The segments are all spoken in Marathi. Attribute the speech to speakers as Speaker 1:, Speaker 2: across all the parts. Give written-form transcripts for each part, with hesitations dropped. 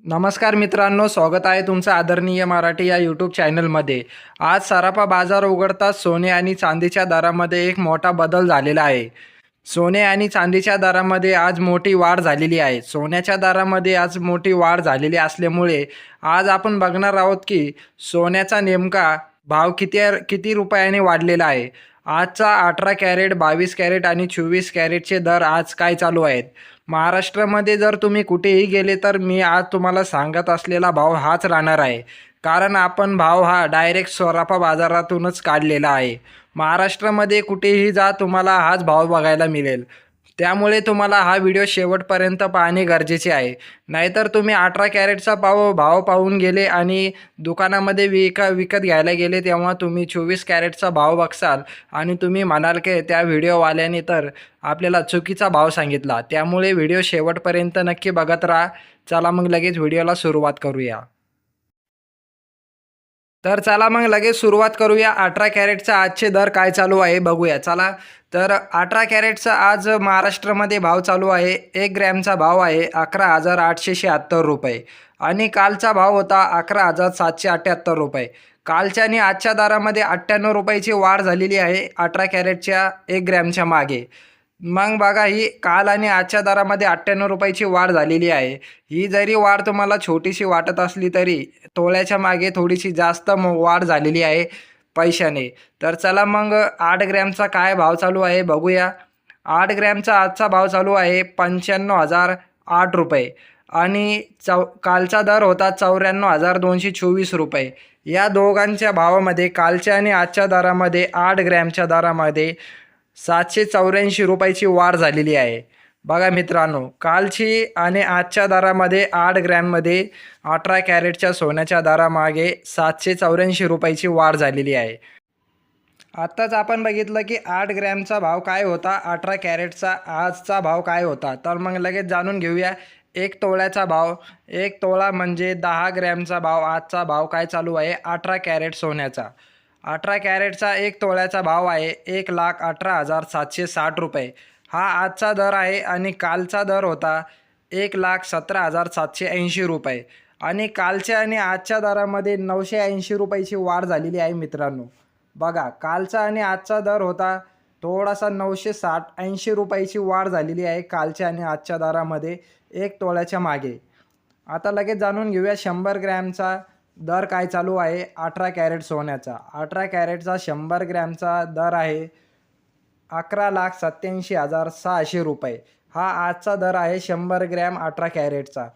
Speaker 1: नमस्कार मित्रांनो, स्वागत आहे तुमचं आदरणीय मराठी या यूट्यूब चॅनलमध्ये. आज सराफा बाजार उघडताच सोने आणि चांदीच्या दरामध्ये एक मोठा बदल झालेला आहे. सोने आणि चांदीच्या दरामध्ये आज मोठी वाढ झालेली आहे. सोन्याच्या दरामध्ये आज मोठी वाढ झालेली असल्यामुळे आज आपण बघणार आहोत की सोन्याचा नेमका भाव किती रुपयाने वाढलेला आहे. आजचा 18 कॅरेट, 22 कॅरेट आणि 24 कॅरेटचे दर आज काय चालू आहेत. महाराष्ट्रामध्ये जर तुम्ही कुठेही गेले तर मी आज तुम्हाला सांगत असलेला भाव हाच राहणार आहे. कारण आपण भाव हा डायरेक्ट सराफा बाजारातूनच काढलेला आहे. महाराष्ट्रामध्ये कुठेही जा तुम्हाला हाच भाव बघायला मिळेल. त्यामुळे तुम्हाला हा व्हिडिओ शेवटपर्यंत पाहणे गरजेचे आहे. नाहीतर तुम्ही 18 कॅरेटचा भाव पाहून गेले आणि दुकानामध्ये विकत घ्यायला गेले तेव्हा तुम्ही 24 कॅरेटचा भाव बघसाल आणि तुम्ही म्हणाल की त्या व्हिडिओवाल्याने तर आपल्याला चुकीचा भाव सांगितला. त्यामुळे व्हिडिओ शेवटपर्यंत नक्की बघत राहा. चला मग लगेच व्हिडिओला सुरुवात करूया. तर चला मग लगेच सुरुवात करूया. 18 कॅरेटचा आजचे दर काय चालू आहे बघूया. चला तर 18 कॅरेटचा आज महाराष्ट्रामध्ये भाव चालू आहे. 1 ग्रॅमचा भाव आहे 11,876 रुपये आणि कालचा भाव होता 11,778 रुपये. कालच्या आणि आजच्या दरामध्ये 98 रुपयाची वाढ झालेली आहे 18 कॅरेटच्या 1 ग्रॅमच्या मागे. मग बघा ही काल आणि आजच्या दरामध्ये 98 रुपयाची वाढ झालेली आहे. ही जरी वाढ तुम्हाला छोटीशी वाटत असली तरी तोळ्याच्या मागे थोडीशी जास्त वाढ झालेली आहे पैशाने. तर चला मग 8 ग्रॅमचा काय भाव चालू आहे बघूया. 8 ग्रॅमचा आजचा भाव चालू आहे 95,008 रुपये आणि कालचा दर होता 94,224 रुपये. या दोघांच्या भावामध्ये कालच्या आणि आजच्या दरामध्ये 8 ग्रॅमच्या दरामध्ये 784 रुपयाची वाढ झालेली आहे. बघा मित्रांनो, कालची आणि आजच्या दरामध्ये 8 ग्रॅममध्ये 18 कॅरेटच्या सोन्याच्या दरामागे 784 रुपयाची वाढ झालेली आहे. आत्ताच आपण बघितलं की 8 ग्रॅमचा भाव काय होता, 18 कॅरेटचा आजचा भाव काय होता. तर मग लगेच जाणून घेऊया. 1 तोळ्याचा भाव, 1 तोळा म्हणजे 10 ग्रॅमचा भाव. आजचा भाव काय चालू आहे 18 कॅरेट सोन्याचा. 18 कॅरेटचा 1 तोळ्याचा भाव आहे 1,18,760 रुपये. हा आजचा दर आहे आणि कालचा दर होता 1,17,780 रुपये आणि कालच्या आणि आजच्या दरामध्ये 980 रुपयाची वाढ झालेली आहे मित्रांनो. बघा कालचा आणि आजचा दर होता थोडासा 960-80 रुपयाची वाढ झालेली आहे कालच्या आणि आजच्या दरामध्ये 1 तोळ्याच्या मागे. आता लगेच जाणून घेऊया 100 ग्रॅमचा दर काय चालू आहे 18 कॅरेट सोन्याचा. 18 कॅरेटचा 100 ग्रॅमचा दर आहे 11,87,600 रुपये. हा आजचा दर आहे 100 ग्रॅम 18 कॅरेटचा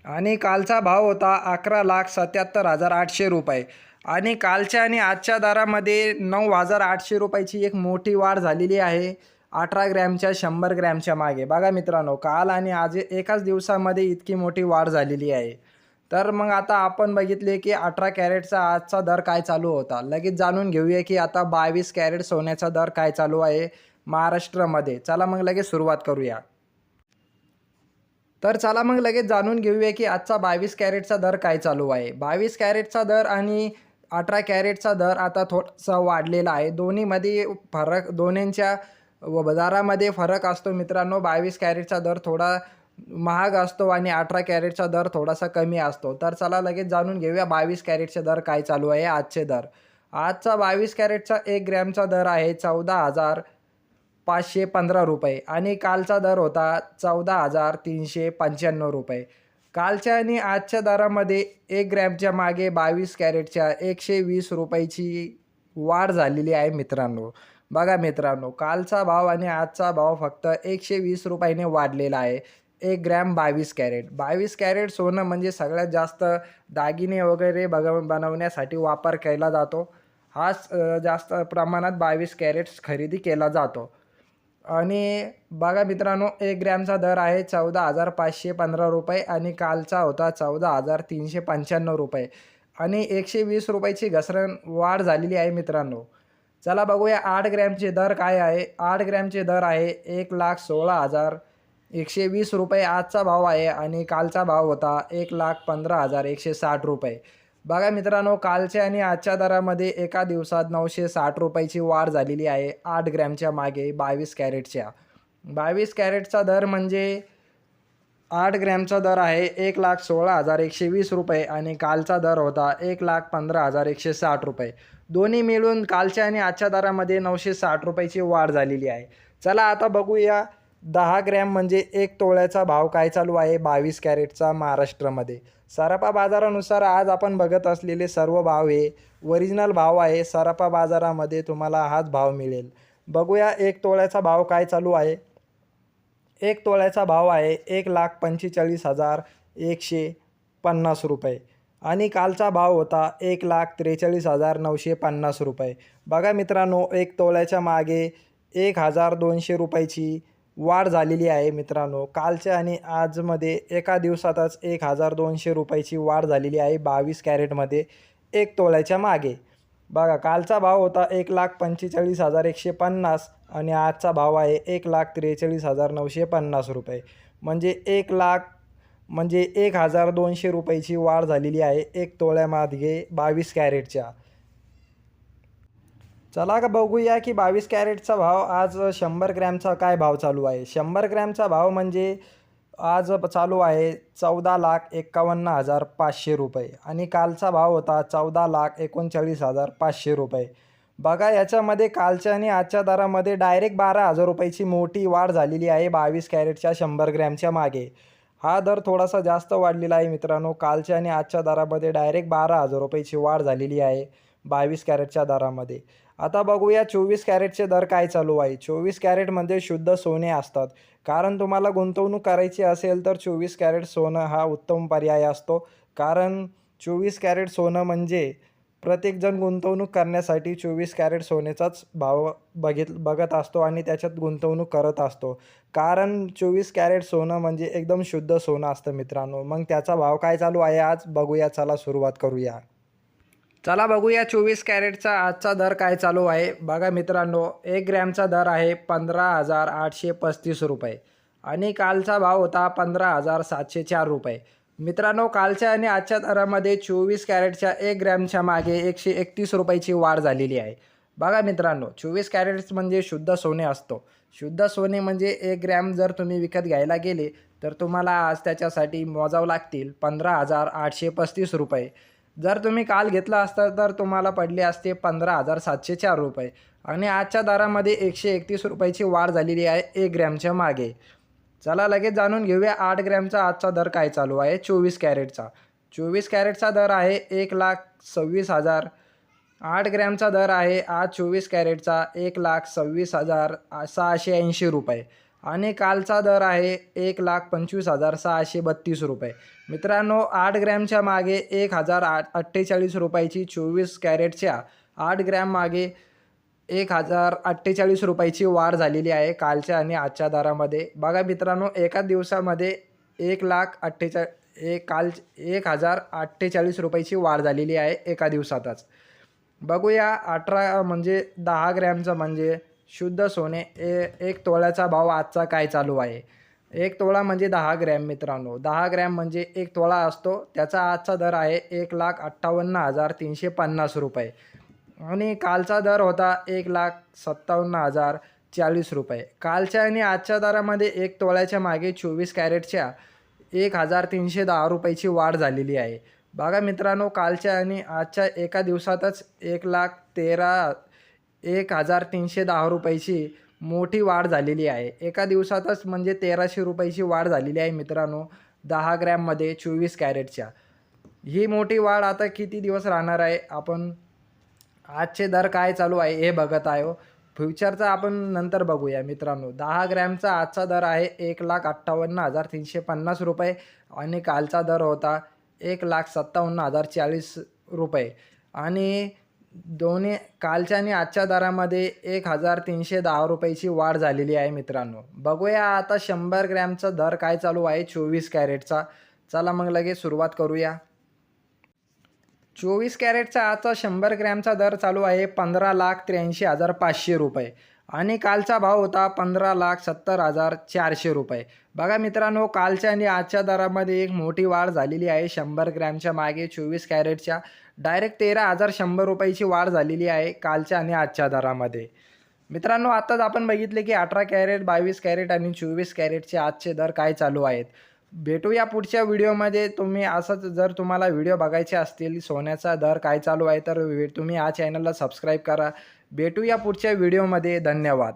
Speaker 1: आणि कालचा भाव होता 11,77,800 रुपये आणि कालच्या आणि आजच्या दरामध्ये 9,800 रुपयाची एक मोठी वाढ झालेली आहे 18 ग्रॅमच्या 100 ग्रॅमच्या मागे. बघा मित्रांनो, काल आणि आज एकाच दिवसामध्ये इतकी मोठी वाढ झालेली आहे. तर मग आता आपण बघितले की 18 कॅरेटचा आजचा दर काय चालू होता. लगेच जाणून घेऊया की आता 22 कॅरेट सोन्याचा दर काय चालू आहे महाराष्ट्रामध्ये. चला मग लगेच सुरुवात करूया. तर चला मग लगेच जाणून घेऊया की आजचा 22 कॅरेटचा दर काय चालू आहे. 22 कॅरेटचा दर आणि 18 कॅरेटचा दर आता थोडासा वाढलेला आहे. दोन्हीमध्ये फरक, दोन्हींच्या दरामध्ये फरक असतो मित्रांनो. 22 कॅरेटचा दर थोडा महाग असतो आणि 18 कॅरेटचा दर थोडासा कमी असतो. तर चला लगेच जाणून घेऊया 22 कॅरेटचे दर काय चालू आहे आजचे दर. आजचा 22 कॅरेटचा 1 ग्रॅमचा दर आहे 14,515 रुपये आणि कालचा दर होता 14,395 रुपये. कालच्या आणि आजच्या दरामध्ये 1 ग्रॅमच्या मागे 22 कॅरेटच्या 120 रुपयाची वाढ झालेली आहे मित्रांनो. बघा मित्रांनो, कालचा भाव आणि आजचा भाव फक्त 120 रुपयाने वाढलेला आहे. 1 ग्रॅम 22 कॅरेट. 22 कॅरेट सोनं म्हणजे सगळ्यात जास्त दागिने वगैरे बनवण्यासाठी वापर केला जातो. हाच जास्त प्रमाणात 22 कॅरेट्स खरेदी केला जातो. आणि बघा मित्रांनो, 1 ग्रॅमचा दर आहे 14,515 रुपये आणि कालचा होता 14,395 रुपये आणि 120 रुपयाची घसरण वाढ झालेली आहे मित्रांनो. चला बघूया 8 ग्रॅमचे दर काय आहे. 8 ग्रॅमचे दर आहे 1,16,120 रुपये आजचा भाव आहे आणि कालचा भाव होता 1,15,160 रुपये. बघा मित्रांनो, कालच्या आणि आजच्या दरामध्ये एका दिवसात 960 रुपयाची वाढ झालेली आहे 8 ग्रॅमच्या मागे 22 कॅरेटच्या. 22 कॅरेटचा दर म्हणजे 8 ग्रॅमचा दर आहे 1,16,120 रुपये आणि कालचा दर होता 1,15,160 रुपये. दोन्ही मिळून कालच्या आणि आजच्या दरामध्ये 960 रुपयाची वाढ झालेली आहे. चला आता बघूया 10 ग्रॅम म्हणजे 1 तोळ्याचा भाव काय चालू आहे 22 कॅरेटचा महाराष्ट्रामध्ये. सराफा बाजारानुसार आज आपण बघत असलेले सर्व भाव हे ओरिजिनल भाव आहे. सराफा बाजारामध्ये तुम्हाला हाच भाव मिळेल. बघूया 1 तोळ्याचा भाव काय चालू आहे. 1 तोळ्याचा भाव आहे 1,45,150 रुपये आणि कालचा भाव होता 1,43,950 रुपये. बघा मित्रांनो, 1 तोळ्याच्या मागे 1,200 रुपयाची वाढ झालेली आहे मित्रांनो. कालच्या आणि आजमध्ये एका दिवसातच 1,200 रुपयाची वाढ झालेली आहे 22 कॅरेटमध्ये 1 तोळ्याच्या मागे. बघा, कालचा भाव होता 1,45,150 आणि आजचा भाव आहे 1,43,950 रुपये. म्हणजे 1,200 रुपयाची वाढ झालेली आहे 1 तोळ्यामागे 22 कॅरेटच्या. चला का बघूया की 22 कॅरेटचा भाव आज 100 ग्रॅमचा काय भाव चालू आहे. 100 ग्रॅमचा भाव म्हणजे आज चालू आहे 14,51,500 रुपये आणि कालचा भाव होता 14,39,500 रुपये. बघा, याच्यामध्ये कालच्या आणि आजच्या दरामध्ये डायरेक्ट 12,000 रुपयाची मोठी वाढ झालेली आहे 22 कॅरेटच्या 100 ग्रॅमच्या मागे. हा दर थोडासा जास्त वाढलेला आहे मित्रांनो. कालच्या आणि आजच्या दरामध्ये डायरेक्ट 12,000 रुपयाची वाढ झालेली आहे 22 कॅरेटच्या दरामध्ये. आता बघूया 24 कॅरेटचे दर काय चालू आहे. 24 कॅरेटमध्ये शुद्ध सोने असतात. कारण तुम्हाला गुंतवणूक करायची असेल तर 24 कॅरेट सोनं हा उत्तम पर्याय असतो. कारण 24 कॅरेट सोनं म्हणजे प्रत्येकजण गुंतवणूक करण्यासाठी 24 कॅरेट सोन्याचाच भाव बघत असतो आणि त्याच्यात गुंतवणूक करत असतो. कारण 24 कॅरेट सोनं म्हणजे एकदम शुद्ध सोनं असतं मित्रांनो. मग त्याचा भाव काय चालू आहे आज बघूया. चला सुरुवात करूया. चला बघूया 24 कॅरेटचा आजचा दर काय चालू आहे. बघा मित्रांनो, 1 ग्रॅमचा दर आहे 15,835 रुपये आणि कालचा भाव होता 15,704 रुपये. मित्रांनो, कालच्या आणि आजच्या दरामध्ये 24 कॅरेटच्या 1 ग्रॅमच्या मागे 131 रुपयाची वाढ झालेली आहे. बघा मित्रांनो, 24 कॅरेट्स म्हणजे शुद्ध सोने असतो. शुद्ध सोने म्हणजे 1 ग्रॅम जर तुम्ही विकत घ्यायला गेले तर तुम्हाला आज त्याच्यासाठी मोजावं लागतील 15,835 रुपये. जर तुम्ही काल घेतला असता तर तुम्हाला पडले असते 15,704 रुपये आणि आजच्या दरामध्ये 131 रुपयाची वाढ झालेली आहे 1 ग्रॅमच्या मागे. चला लगेच जाणून घेऊया 8 ग्रॅमचा आजचा दर काय चालू आहे 24 कॅरेटचा. 24 कॅरेटचा दर आहे 1,26,000. 8 ग्रॅमचा दर आहे आज 24 कॅरेटचा 1,26,680 रुपये आणि कालचा दर आहे 1,25,632 रुपये. मित्रांनो, 8 ग्रॅमच्या मागे 1,048 रुपयाची 24 कॅरेटच्या 8 ग्रॅम मागे 1,048 रुपयाची वाढ झालेली आहे कालच्या आणि आजच्या दरामध्ये. बघा मित्रांनो, एका दिवसामध्ये 1,048 रुपयाची वाढ झालेली आहे एका दिवसातच. बघूया 18 म्हणजे 10 ग्रॅमचं म्हणजे शुद्ध सोने 1 तोळ्याचा भाव आजचा काय चालू आहे. 1 तोळा म्हणजे 10 ग्रॅम मित्रांनो. 10 ग्रॅम म्हणजे 1 तोळा असतो. त्याचा आजचा दर आहे 1,58,350 रुपये आणि कालचा दर होता 1,57,040 रुपये. कालच्या आणि आजच्या दरामध्ये 1 तोळ्याच्या मागे 24 कॅरेटच्या 1,310 रुपयाची वाढ झालेली आहे. बघा मित्रांनो, कालच्या आणि आजच्या एका दिवसातच 1,310 रुपयाची मोठी वाढ झालेली आहे. एका दिवसातच म्हणजे 1,300 रुपयाची वाढ झालेली आहे मित्रांनो 10 ग्रॅममध्ये 24 कॅरेटच्या. ही मोठी वाढ आता किती दिवस राहणार आहे. आपण आजचे दर काय चालू आहे हे बघत आहे. फ्युचरचा आपण नंतर बघूया मित्रांनो. 10 ग्रॅमचा आजचा दर आहे 1,58,350 रुपये आणि कालचा दर होता 1,57,040 रुपये आणि दोन्ही कालच्या आणि आजच्या दरामध्ये 1,310 रुपयाची वाढ झालेली आहे मित्रांनो. बघूया आता 100 ग्रॅमचा दर काय चालू आहे 24 कॅरेटचा. चला मग लगेच सुरुवात करूया. 24 कॅरेटचा आजचा 100 ग्रॅमचा दर चालू आहे 15,83,500 रुपये आणि कालचा भाव होता 15,70,400 रुपये. बघा मित्रांनो, कालच्या आणि आजच्या दरामध्ये एक मोठी वाढ झालेली आहे 100 ग्रॅमच्या मागे 24 कॅरेटच्या डायरेक्ट 13,100 रुपयाची वाढ झालेली आहे कालच्या आणि आजच्या दरामध्ये. मित्रांनो, आत्ताच आपण बघितले की 18 कॅरेट 22 कॅरेट आणि 24 कॅरेटचे आजचे दर काय चालू आहेत. भेटूया पुढच्या व्हिडिओमध्ये. तुम्ही असंच जर तुम्हाला व्हिडिओ बघायचे असतील सोन्याचा दर काय चालू आहे तर तुम्ही या चॅनलला सबस्क्राईब करा. भेटूया पुढच्या व्हिडिओमध्ये. धन्यवाद.